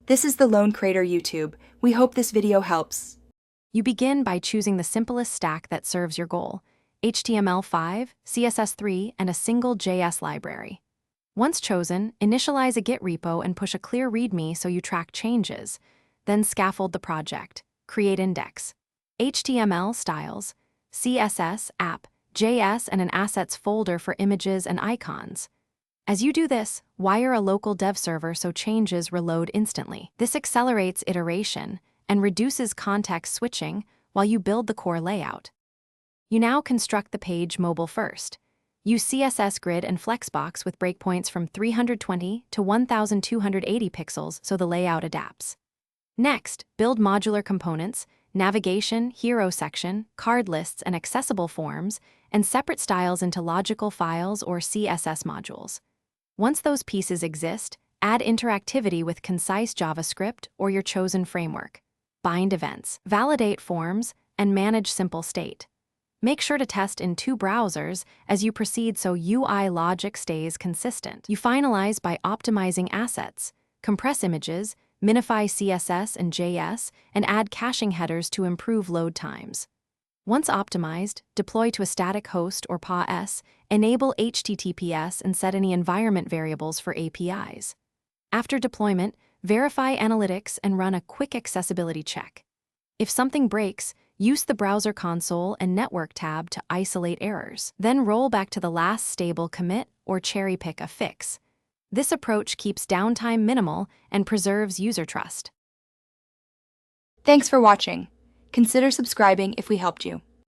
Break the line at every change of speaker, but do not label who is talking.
This is the Lone Crater YouTube. We hope this video helps.
You begin by choosing the simplest stack that serves your goal: HTML5, CSS3, and a single JS library. Once chosen, initialize a Git repo and push a clear README so you track changes. Then scaffold the project. Create index, HTML styles, CSS app, JS, and an assets folder for images and icons. As you do this, wire a local dev server so changes reload instantly. This accelerates iteration and reduces context switching while you build the core layout. You now construct the page mobile first. Use CSS Grid and Flexbox with breakpoints from 320 to 1280 pixels so the layout adapts. Next, build modular components, navigation, hero section, card lists, and accessible forms, and separate styles into logical files or CSS modules. Once those pieces exist, add interactivity with concise JavaScript or your chosen framework. Bind events, validate forms, and manage simple state. Make sure to test in 2 browsers as you proceed so UI logic stays consistent. You finalize by optimizing assets, compress images, minify CSS and JS, and add caching headers to improve load times. Once optimized, deploy to a static host or PAS, enable HTTPS, and set any environment variables for APIs. After deployment, verify analytics and run a quick accessibility check. If something breaks, use the browser console and network tab to isolate errors. Then roll back to the last stable commit or cherry-pick a fix. This approach keeps downtime minimal and preserves user trust.
Thanks for watching. Consider subscribing if we helped you.